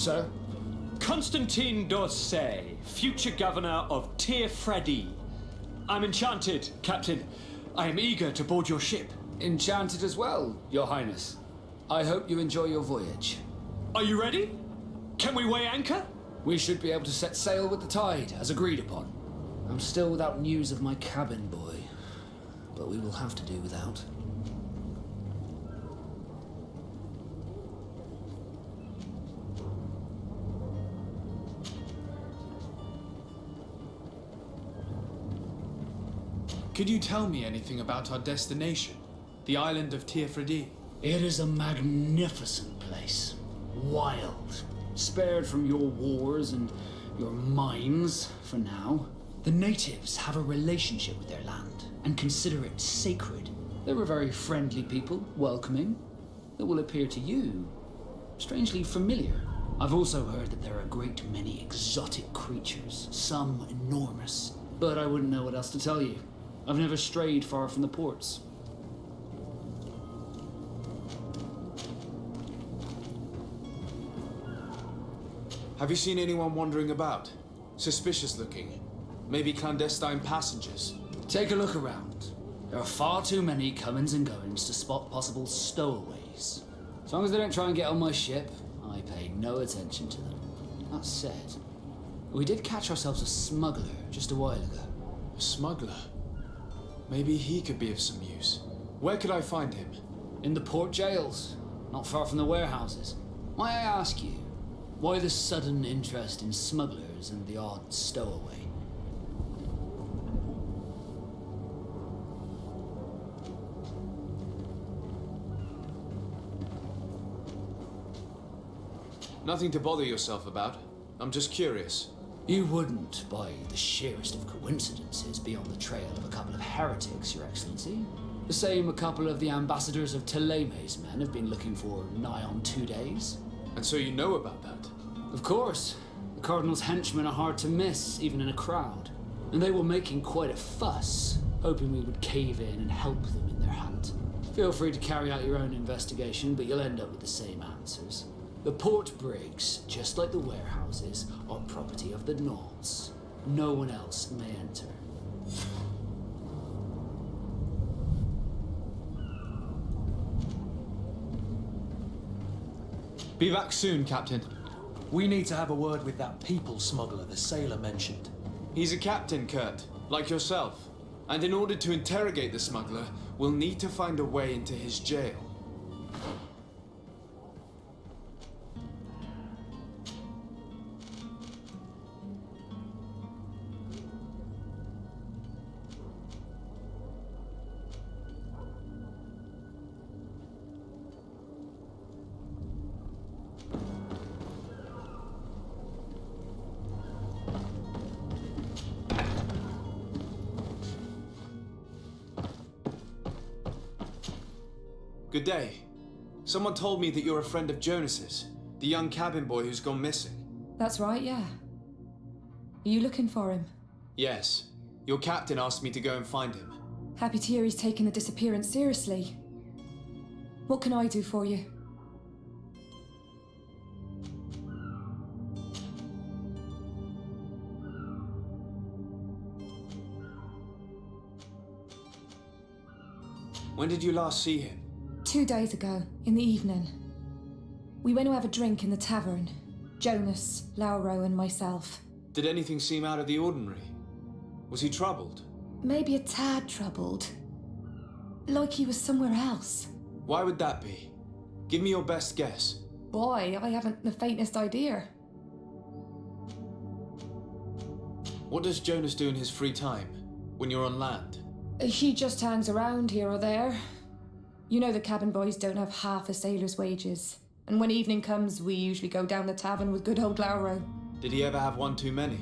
Sir? Constantine d'Orsay, future governor of Tir-Fredi. I'm enchanted, Captain. I am eager to board your ship. Enchanted as well, Your Highness. I hope you enjoy your voyage. Are you ready? Can we weigh anchor? We should be able to set sail with the tide, as agreed upon. I'm still without news of my cabin boy, but we will have to do without. Could you tell me anything about our destination, the island of Tir-Fredi? It is a magnificent place. Wild. Spared from your wars and your mines, for now. The natives have a relationship with their land and consider it sacred. They're a very friendly people, welcoming, that will appear to you strangely familiar. I've also heard that there are a great many exotic creatures, some enormous, but I wouldn't know what else to tell you. I've never strayed far from the ports. Have you seen anyone wandering about? Suspicious looking? Maybe clandestine passengers? Take a look around. There are far too many comings and goings to spot possible stowaways. As long as they don't try and get on my ship, I pay no attention to them. That said, we did catch ourselves a smuggler just a while ago. A smuggler? Maybe he could be of some use. Where could I find him? In the port jails, not far from the warehouses. May I ask you, why the sudden interest in smugglers and the odd stowaway? Nothing to bother yourself about. I'm just curious. You wouldn't, by the sheerest of coincidences, be on the trail of a couple of heretics, Your Excellency. The same a couple of the ambassadors of Ptolemy's men have been looking for nigh on 2 days. And so you know about that? Of course. The Cardinal's henchmen are hard to miss, even in a crowd. And they were making quite a fuss, hoping we would cave in and help them in their hunt. Feel free to carry out your own investigation, but you'll end up with the same answers. The port brigs, just like the warehouses, are property of the Nauts. No one else may enter. Be back soon, Captain. We need to have a word with that people smuggler the sailor mentioned. He's a captain, Kurt, like yourself. And in order to interrogate the smuggler, we'll need to find a way into his jail. Good day. Someone told me that you're a friend of Jonas's, the young cabin boy who's gone missing. That's right, yeah. Are you looking for him? Yes. Your captain asked me to go and find him. Happy to hear he's taking the disappearance seriously. What can I do for you? When did you last see him? 2 days ago, in the evening. We went to have a drink in the tavern. Jonas, Lauro and myself. Did anything seem out of the ordinary? Was he troubled? Maybe a tad troubled. Like he was somewhere else. Why would that be? Give me your best guess. Boy, I haven't the faintest idea. What does Jonas do in his free time, when you're on land? He just hangs around here or there. You know the cabin boys don't have half a sailor's wages. And when evening comes, we usually go down the tavern with good old Lauro. Did he ever have one too many?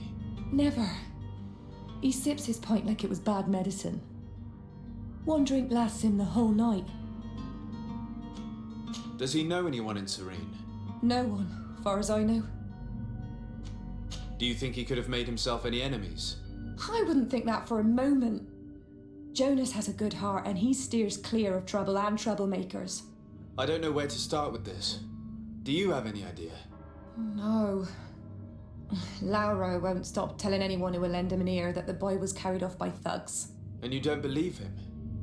Never. He sips his pint like it was bad medicine. One drink lasts him the whole night. Does he know anyone in Serene? No one, far as I know. Do you think he could have made himself any enemies? I wouldn't think that for a moment. Jonas has a good heart and he steers clear of trouble and troublemakers. I don't know where to start with this. Do you have any idea? No. Lauro won't stop telling anyone who will lend him an ear that the boy was carried off by thugs. And you don't believe him?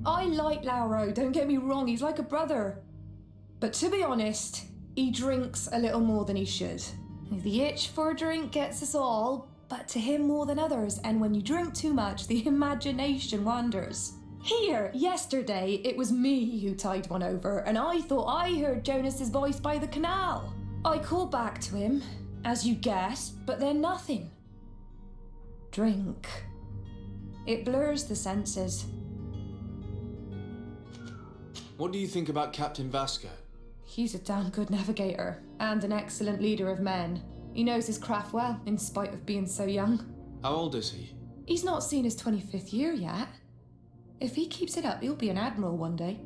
I like Lauro, don't get me wrong, he's like a brother. But to be honest, he drinks a little more than he should. The itch for a drink gets us all, but to him more than others, and when you drink too much, the imagination wanders. Here, yesterday, it was me who tied one over, and I thought I heard Jonas's voice by the canal. I called back to him, as you guessed, but then nothing. Drink. It blurs the senses. What do you think about Captain Vasco? He's a damn good navigator, and an excellent leader of men. He knows his craft well, in spite of being so young. How old is he? He's not seen his 25th year yet. If he keeps it up, he'll be an admiral one day.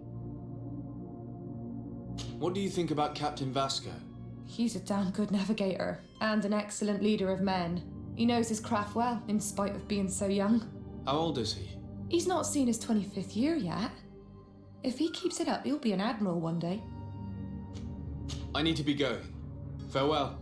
What do you think about Captain Vasco? He's a damn good navigator, and an excellent leader of men. He knows his craft well, in spite of being so young. How old is he? He's not seen his 25th year yet. If he keeps it up, he'll be an admiral one day. I need to be going. Farewell.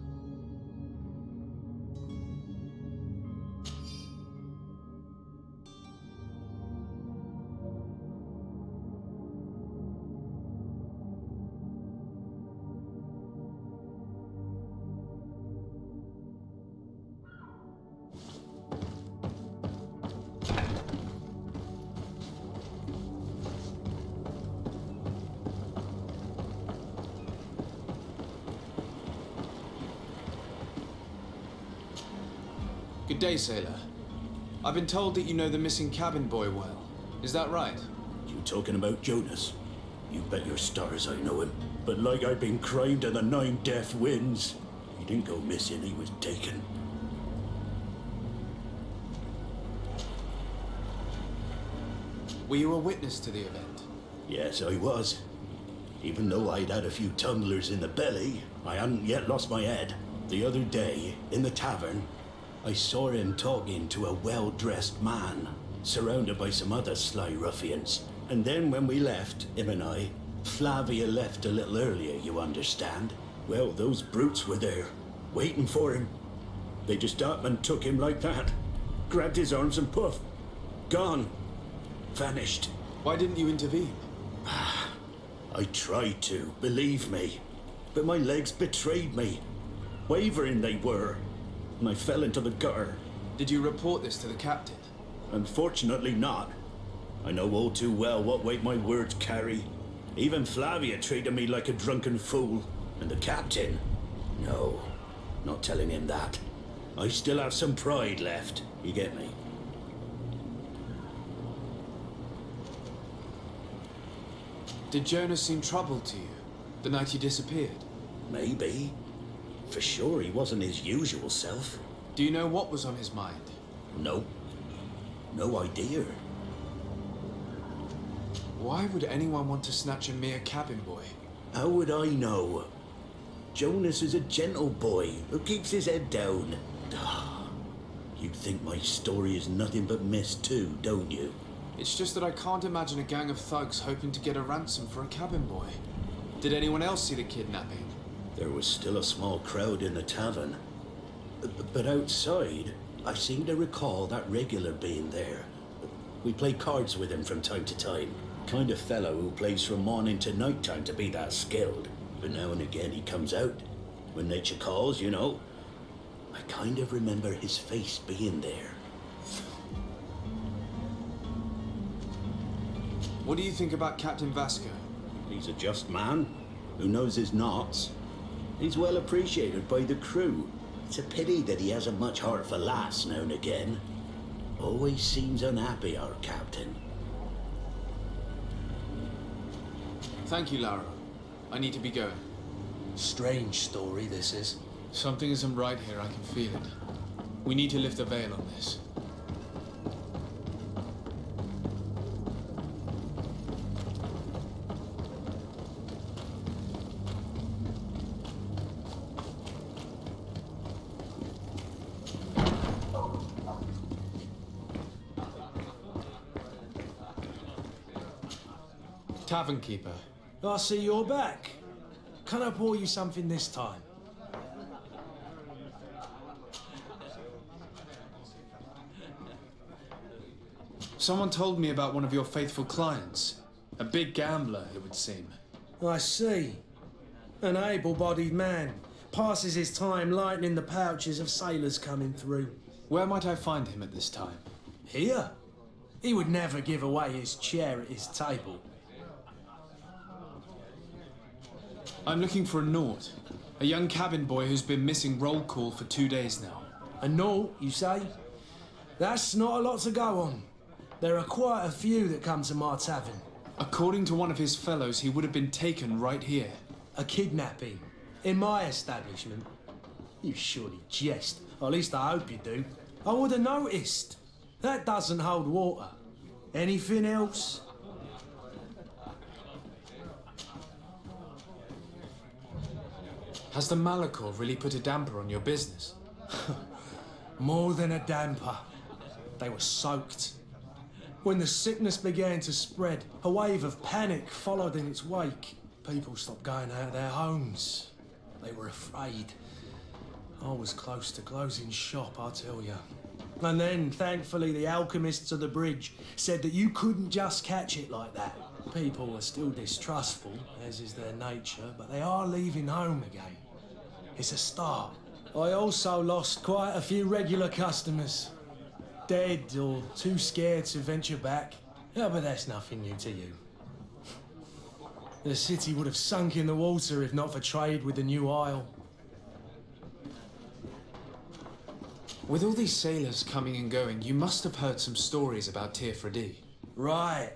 Good day, sailor. I've been told that you know the missing cabin boy well. Is that right? You talking about Jonas? You bet your stars I know him. But like I've been crying to the 9 deaf winds. He didn't go missing, he was taken. Were you a witness to the event? Yes, I was. Even though I'd had a few tumblers in the belly, I hadn't yet lost my head. The other day, in the tavern, I saw him talking to a well-dressed man, surrounded by some other sly ruffians. And then when we left, him and I, Flavia left a little earlier, you understand. Well, those brutes were there, waiting for him. They just up and took him like that. Grabbed his arms and poof. Gone. Vanished. Why didn't you intervene? I tried to, believe me. But my legs betrayed me. Wavering they were. And I fell into the gutter. Did you report this to the captain? Unfortunately not. I know all too well what weight my words carry. Even Flavia treated me like a drunken fool. And the captain? No, not telling him that. I still have some pride left. You get me? Did Jonas seem troubled to you the night he disappeared? Maybe. For sure he wasn't his usual self. Do you know what was on his mind? No. No idea. Why would anyone want to snatch a mere cabin boy? How would I know? Jonas is a gentle boy who keeps his head down. You'd think my story is nothing but mist too, don't you? It's just that I can't imagine a gang of thugs hoping to get a ransom for a cabin boy. Did anyone else see the kidnapping? There was still a small crowd in the tavern. But outside, I seem to recall that regular being there. We play cards with him from time to time. Kind of fellow who plays from morning to night time to be that skilled. But now and again he comes out. When nature calls, you know. I kind of remember his face being there. What do you think about Captain Vasco? He's a just man who knows his knots. He's well appreciated by the crew. It's a pity that he hasn't much heart for laughs now and again. Always seems unhappy, our captain. Thank you, Lauro. I need to be going. Strange story, this is. Something isn't right here, I can feel it. We need to lift the veil on this. Tavern keeper. I see you're back. Can I pour you something this time? Someone told me about one of your faithful clients. A big gambler, it would seem. I see. An able-bodied man. Passes his time lightening the pouches of sailors coming through. Where might I find him at this time? Here? He would never give away his chair at his table. I'm looking for a Naut. A young cabin boy who's been missing roll call for 2 days now. A Naut, you say? That's not a lot to go on. There are quite a few that come to my tavern. According to one of his fellows, he would have been taken right here. A kidnapping? In my establishment? You surely jest. Or at least I hope you do. I would have noticed. That doesn't hold water. Anything else? Has the Malachor really put a damper on your business? More than a damper. They were soaked. When the sickness began to spread, a wave of panic followed in its wake. People stopped going out of their homes. They were afraid. I was close to closing shop, I tell you. And then, thankfully, the alchemists of the bridge said that you couldn't just catch it like that. People are still distrustful, as is their nature, but they are leaving home again. It's a start. I also lost quite a few regular customers. Dead or too scared to venture back. Yeah, but that's nothing new to you. The city would have sunk in the water if not for trade with the new isle. With all these sailors coming and going, you must have heard some stories about Tir Freddy. Right.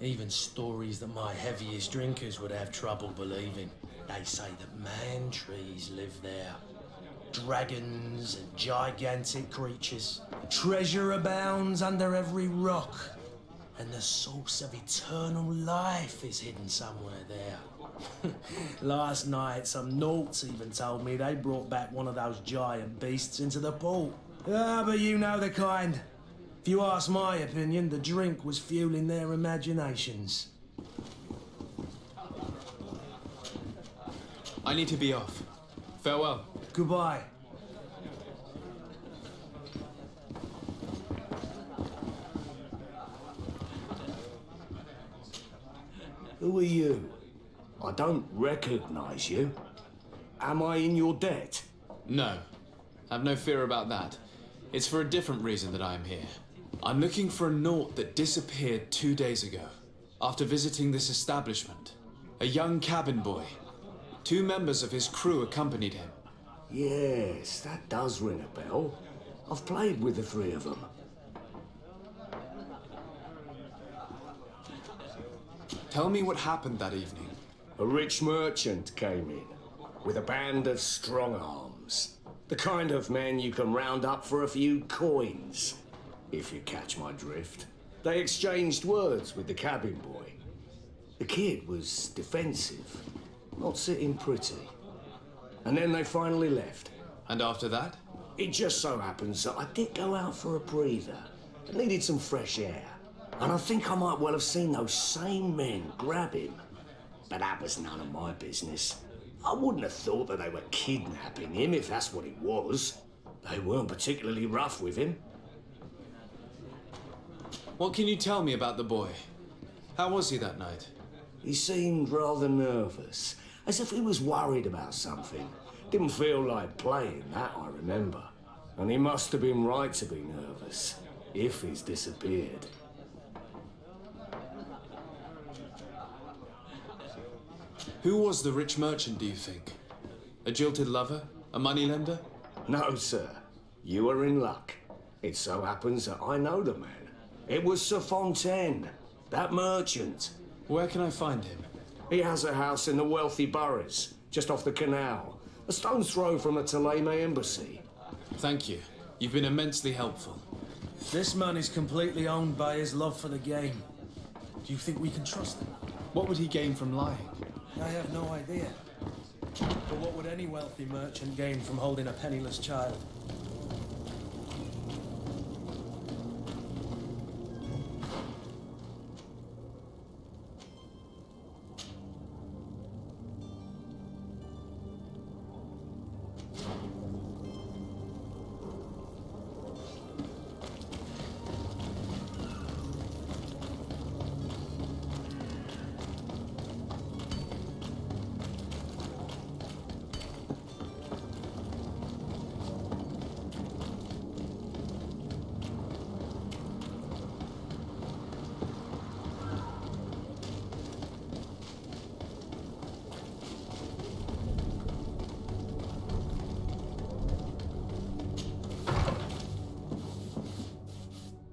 Even stories that my heaviest drinkers would have trouble believing. They say that man trees live there. Dragons and gigantic creatures. Treasure abounds under every rock. And the source of eternal life is hidden somewhere there. Last night, some Nauts even told me they brought back one of those giant beasts into the port. Ah, but you know the kind. If you ask my opinion, the drink was fueling their imaginations. I need to be off. Farewell. Goodbye. Who are you? I don't recognize you. Am I in your debt? No. Have no fear about that. It's for a different reason that I am here. I'm looking for a Naut that disappeared 2 days ago, after visiting this establishment. A young cabin boy. 2 members of his crew accompanied him. Yes, that does ring a bell. I've played with the 3 of them. Tell me what happened that evening. A rich merchant came in, with a band of strong arms. The kind of men you can round up for a few coins, if you catch my drift. They exchanged words with the cabin boy. The kid was defensive, not sitting pretty. And then they finally left. And after that? It just so happens that I did go out for a breather. I needed some fresh air. And I think I might well have seen those same men grab him. But that was none of my business. I wouldn't have thought that they were kidnapping him if that's what it was. They weren't particularly rough with him. What can you tell me about the boy? How was he that night? He seemed rather nervous, as if he was worried about something. Didn't feel like playing, that I remember. And he must have been right to be nervous, if he's disappeared. Who was the rich merchant, do you think? A jilted lover? A moneylender? No, sir. You are in luck. It so happens that I know the man. It was Sir Fontaine, that merchant. Where can I find him? He has a house in the wealthy boroughs, just off the canal. A stone's throw from the Theleme embassy. Thank you. You've been immensely helpful. This man is completely owned by his love for the game. Do you think we can trust him? What would he gain from lying? I have no idea. But what would any wealthy merchant gain from holding a penniless child?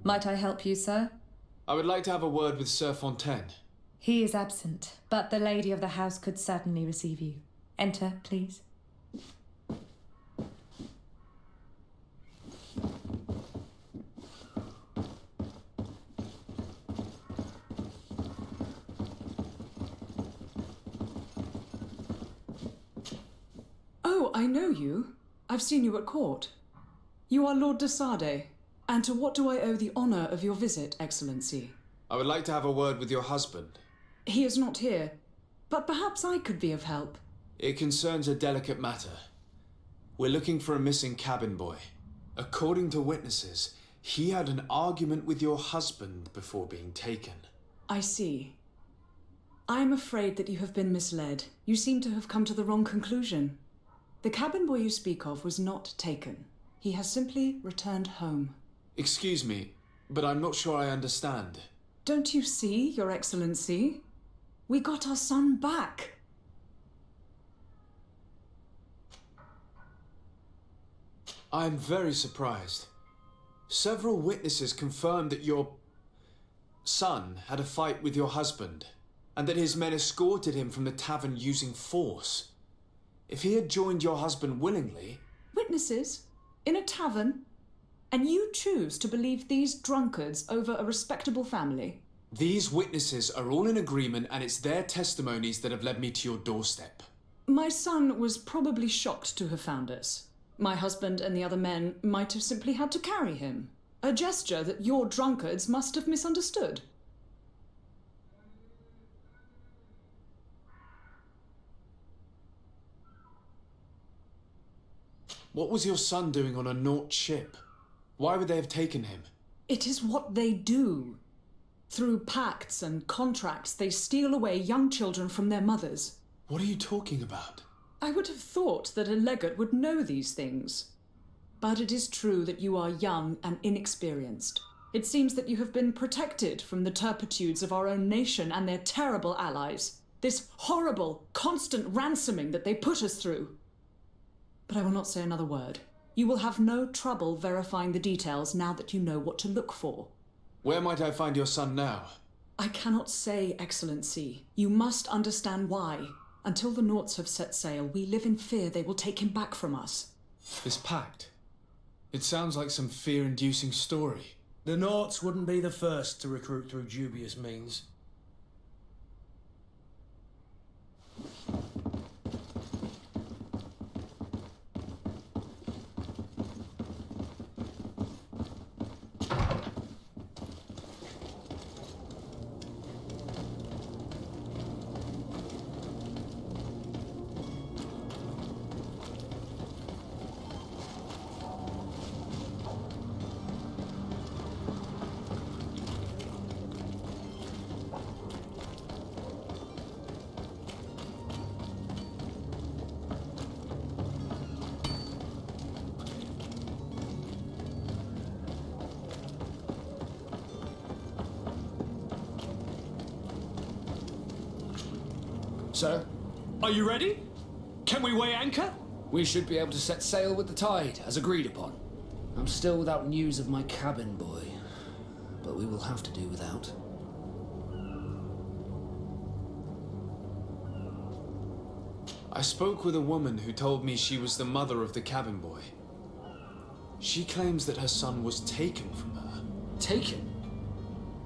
Might I help you, sir? I would like to have a word with Sir Fontaine. He is absent, but the lady of the house could certainly receive you. Enter, please. Oh, I know you. I've seen you at court. You are Lord de Sade. And to what do I owe the honour of your visit, Excellency? I would like to have a word with your husband. He is not here, but perhaps I could be of help. It concerns a delicate matter. We're looking for a missing cabin boy. According to witnesses, he had an argument with your husband before being taken. I see. I am afraid that you have been misled. You seem to have come to the wrong conclusion. The cabin boy you speak of was not taken. He has simply returned home. Excuse me, but I'm not sure I understand. Don't you see, Your Excellency? We got our son back. I am very surprised. Several witnesses confirmed that your son had a fight with your husband, and that his men escorted him from the tavern using force. If he had joined your husband willingly... Witnesses? In a tavern? And you choose to believe these drunkards over a respectable family? These witnesses are all in agreement, and it's their testimonies that have led me to your doorstep. My son was probably shocked to have found us. My husband and the other men might have simply had to carry him. A gesture that your drunkards must have misunderstood. What was your son doing on a Naut ship? Why would they have taken him? It is what they do. Through pacts and contracts, they steal away young children from their mothers. What are you talking about? I would have thought that a legate would know these things. But it is true that you are young and inexperienced. It seems that you have been protected from the turpitudes of our own nation and their terrible allies. This horrible, constant ransoming that they put us through. But I will not say another word. You will have no trouble verifying the details now that you know what to look for. Where might I find your son now? I cannot say, Excellency. You must understand why. Until the Nauts have set sail, we live in fear they will take him back from us. This pact. It sounds like some fear-inducing story. The Nauts wouldn't be the first to recruit through dubious means. Sir, Are you ready? Can we weigh anchor? we should be able to set sail with the tide, as agreed upon. I'm still without news of my cabin boy, but we will have to do without. I spoke with a woman who told me she was the mother of the cabin boy. She claims that her son was taken from her. Taken?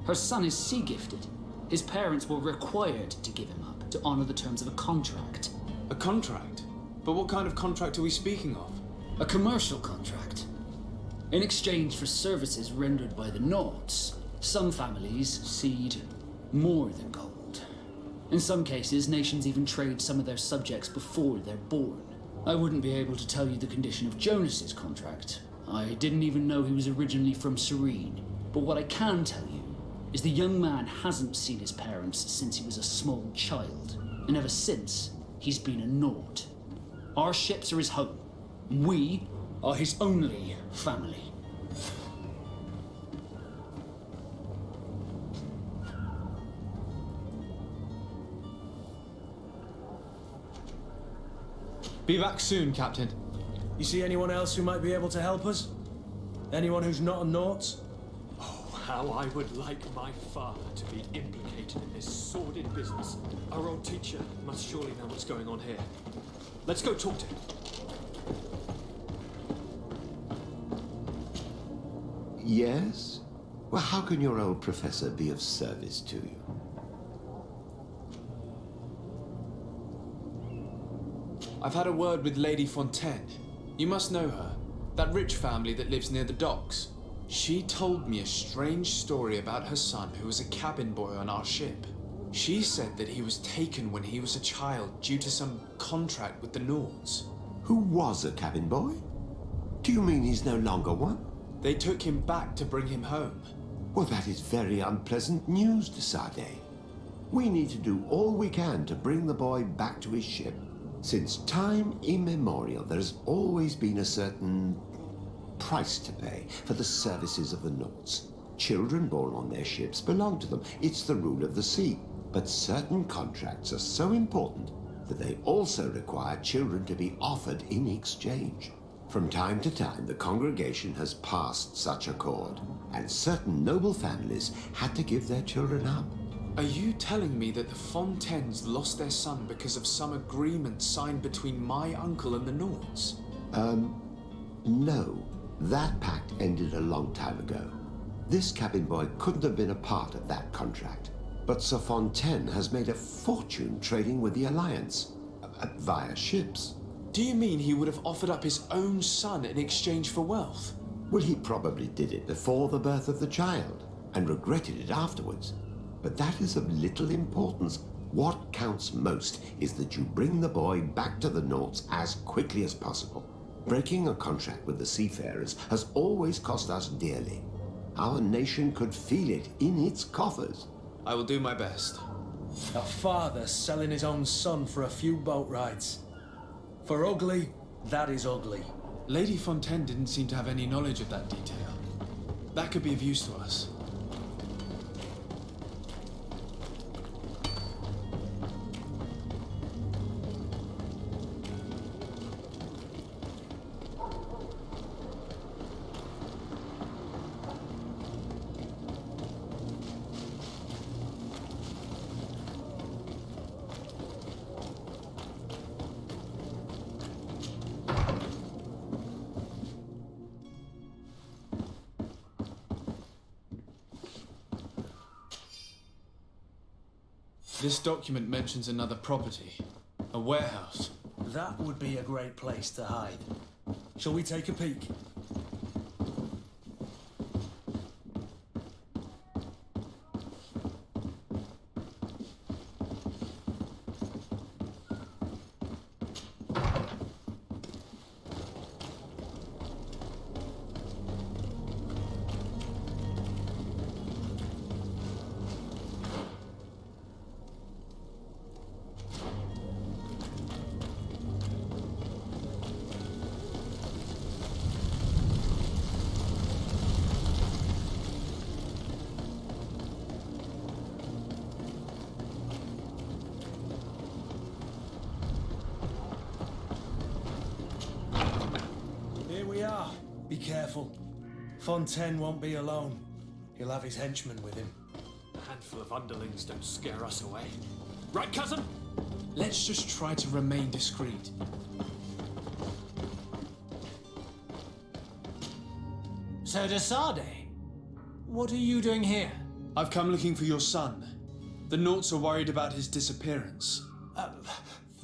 Her son is sea gifted. His parents were required to give him up to honor the terms of a contract. A contract? But what kind of contract are we speaking of? A commercial contract. In exchange for services rendered by the Nauts, some families cede more than gold. In some cases, nations even trade some of their subjects before they're born. I wouldn't be able to tell you the condition of Jonas's contract. I didn't even know he was originally from Serene. But what I can tell you is the young man hasn't seen his parents since he was a small child. And ever since, he's been a Naut. Our ships are his home. We are his only family. Be back soon, Captain. You see anyone else who might be able to help us? Anyone who's not a Naut? Oh, How I would like my father to be implicated in this sordid business. Our old teacher must surely know what's going on here. Let's go talk to him. Yes? Well, how can your old professor be of service to you? I've had a word with Lady Fontaine. You must know her. That rich family that lives near the docks. She told me a strange story about her son who was a cabin boy on our ship. She said that he was taken when he was a child due to some contract with the Nords. Who was a cabin boy? Do you mean he's no longer one? They took him back to bring him home. Well, that is very unpleasant news, de Sade. We need to do all we can to bring the boy back to his ship. Since time immemorial, there has always been a certain price to pay for the services of the Nords. Children born on their ships belong to them. It's the rule of the sea. But certain contracts are so important that they also require children to be offered in exchange. From time to time, the congregation has passed such accord, and certain noble families had to give their children up. Are you telling me that the Fontaines lost their son because of some agreement signed between my uncle and the Nords? No. That pact ended a long time ago. This cabin boy couldn't have been a part of that contract. But Sir Fontaine has made a fortune trading with the Alliance, via ships. Do you mean he would have offered up his own son in exchange for wealth? Well, he probably did it before the birth of the child, and regretted it afterwards. But that is of little importance. What counts most is that you bring the boy back to the Nords as quickly as possible. Breaking a contract with the seafarers has always cost us dearly. Our nation could feel it in its coffers. I will do my best. A father selling his own son for a few boat rides. For ugly, that is ugly. Lady Fontaine didn't seem to have any knowledge of that detail. That could be of use to us. This document mentions another property. A warehouse. That would be a great place to hide. Shall we take a peek? Be careful. Fontaine won't be alone. He'll have his henchmen with him. A handful of underlings don't scare us away. Right, cousin? Let's just try to remain discreet. So, de Sade, what are you doing here? I've come looking for your son. The Nords are worried about his disappearance.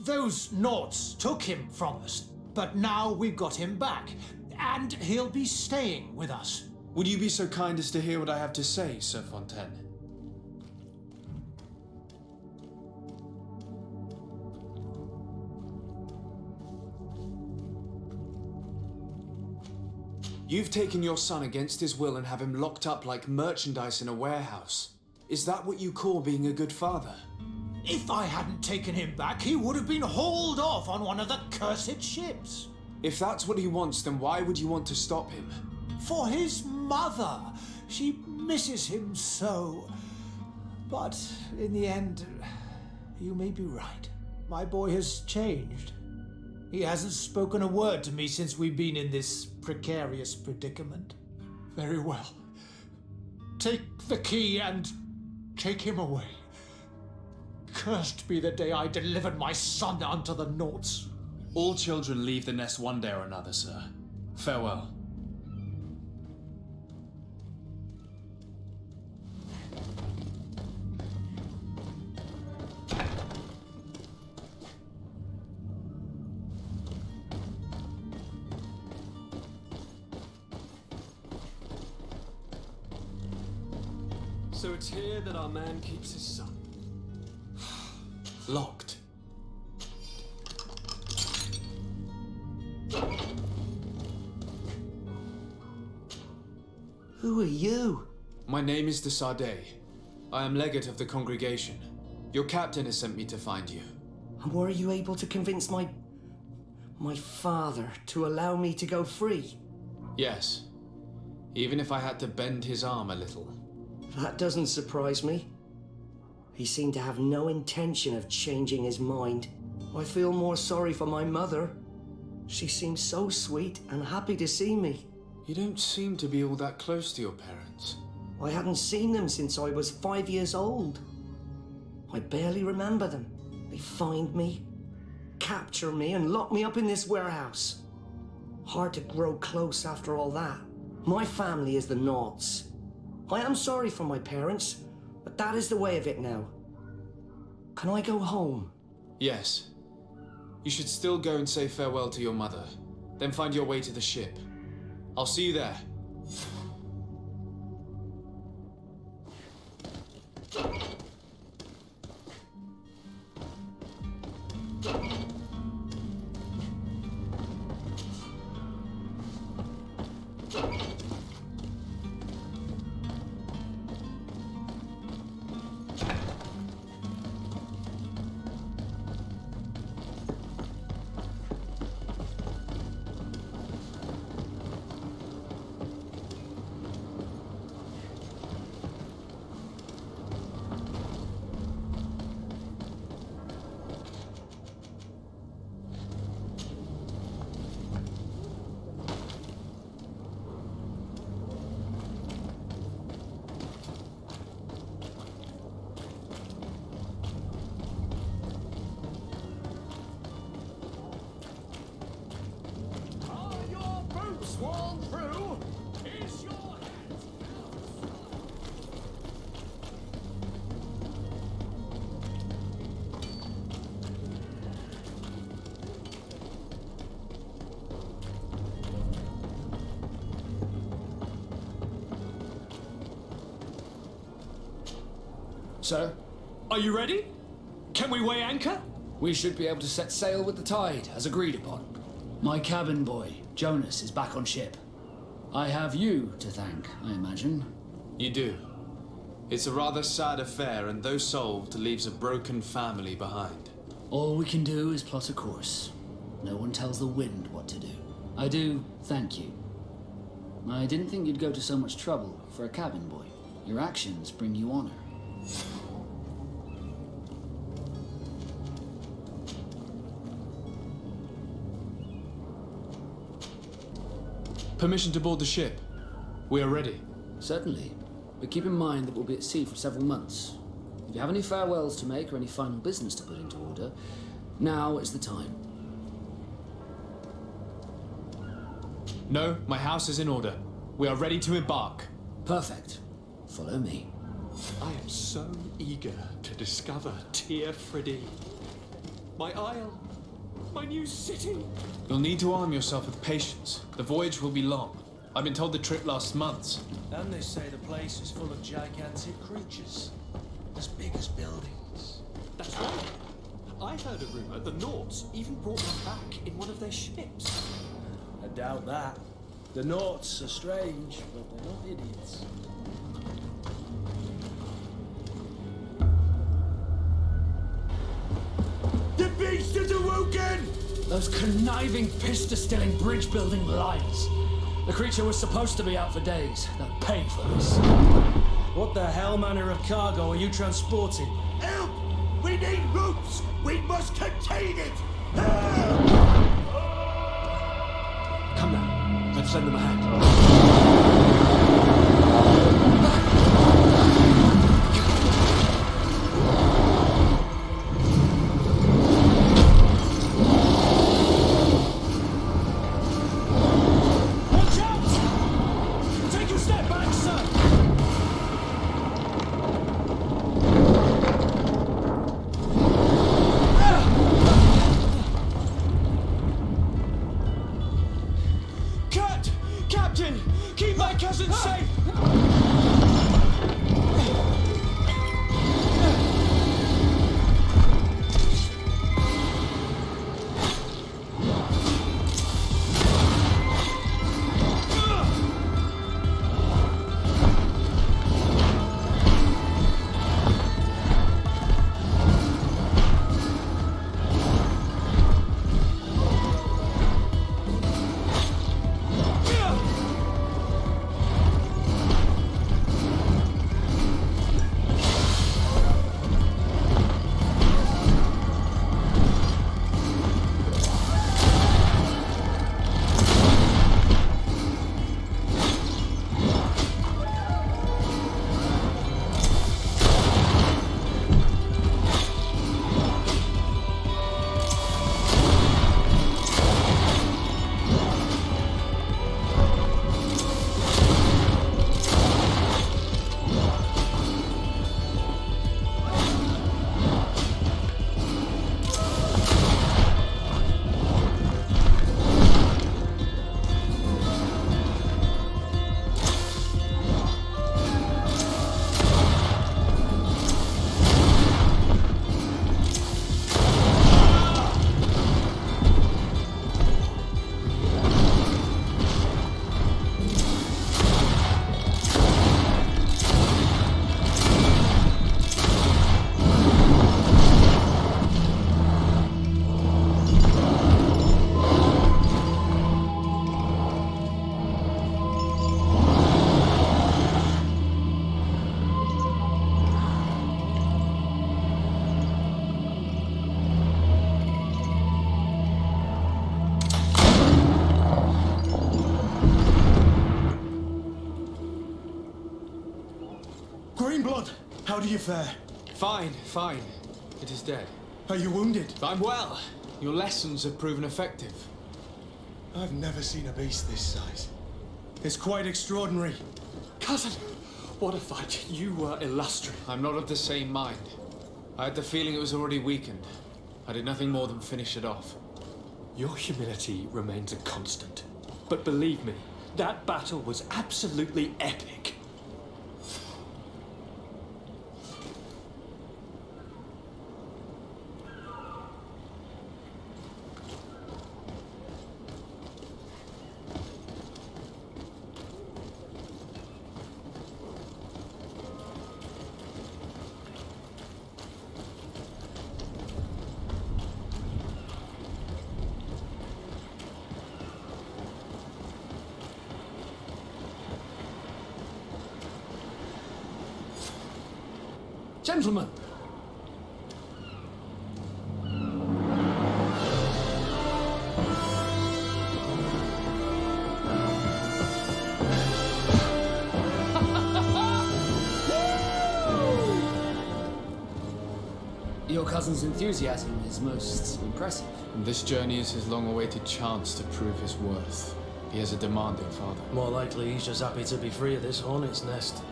Those Nords took him from us, but now we've got him back. And he'll be staying with us. Would you be so kind as to hear what I have to say, Sir Fontaine? You've taken your son against his will and have him locked up like merchandise in a warehouse. Is that what you call being a good father? If I hadn't taken him back, he would have been hauled off on one of the cursed ships. If that's what he wants, then why would you want to stop him? For his mother. She misses him so. But in the end, you may be right. My boy has changed. He hasn't spoken a word to me since we've been in this precarious predicament. Very well. Take the key and take him away. Cursed be the day I delivered my son unto the Naughts. All children leave the nest one day or another, sir. Farewell. So it's here that our man keeps his son. Locked. Who are you? My name is de Sardet. I am legate of the congregation. Your captain has sent me to find you. And were you able to convince my father to allow me to go free? Yes. Even if I had to bend his arm a little. That doesn't surprise me. He seemed to have no intention of changing his mind. I feel more sorry for my mother. She seems so sweet and happy to see me. You don't seem to be all that close to your parents. I hadn't seen them since I was 5 years old. I barely remember them. They find me, capture me, and lock me up in this warehouse. Hard to grow close after all that. My family is the Naughts. I am sorry for my parents, but that is the way of it now. Can I go home? Yes. You should still go and say farewell to your mother. Then find your way to the ship. I'll see you there. Sir, Are you ready? Can we weigh anchor? we should be able to set sail with the tide, as agreed upon. My cabin boy, Jonas, is back on ship. I have you to thank, I imagine. You do. It's a rather sad affair, and though solved, leaves a broken family behind. All we can do is plot a course. No one tells the wind what to do. I do thank you. I didn't think you'd go to so much trouble for a cabin boy. Your actions bring you honor. Permission to board the ship. We are ready. Certainly, but keep in mind that we'll be at sea for several months. If you have any farewells to make or any final business to put into order, now is the time. No, my house is in order. We are ready to embark. Perfect. Follow me. I am so eager to discover Tir Freddy. My isle. My new city. You'll need to arm yourself with patience. The voyage will be long. I've been told the trip lasts months. And they say the place is full of gigantic creatures, as big as buildings. That's right. I heard a rumor the Naughts even brought them back in one of their ships. I doubt that. The Naughts are strange, but they're not idiots. The beast is awoken! Those conniving, pista-stilling, bridge-building liars. The creature was supposed to be out for days. They'll pay for this. What the hell manner of cargo are you transporting? Help! We need ropes! We must contain it! Help! Come now. Let's send them ahead. Captain! Keep my cousin safe! Greenblood, how do you fare? Fine, fine. It is dead. Are you wounded? I'm well. Your lessons have proven effective. I've never seen a beast this size. It's quite extraordinary. Cousin, what a fight. You were illustrious. I'm not of the same mind. I had the feeling it was already weakened. I did nothing more than finish it off. Your humility remains a constant. But believe me, that battle was absolutely epic. Gentlemen! Your cousin's enthusiasm is most impressive. And this journey is his long-awaited chance to prove his worth. He has a demanding father. More likely he's just happy to be free of this hornet's nest.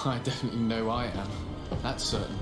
I definitely know I am. That's certain.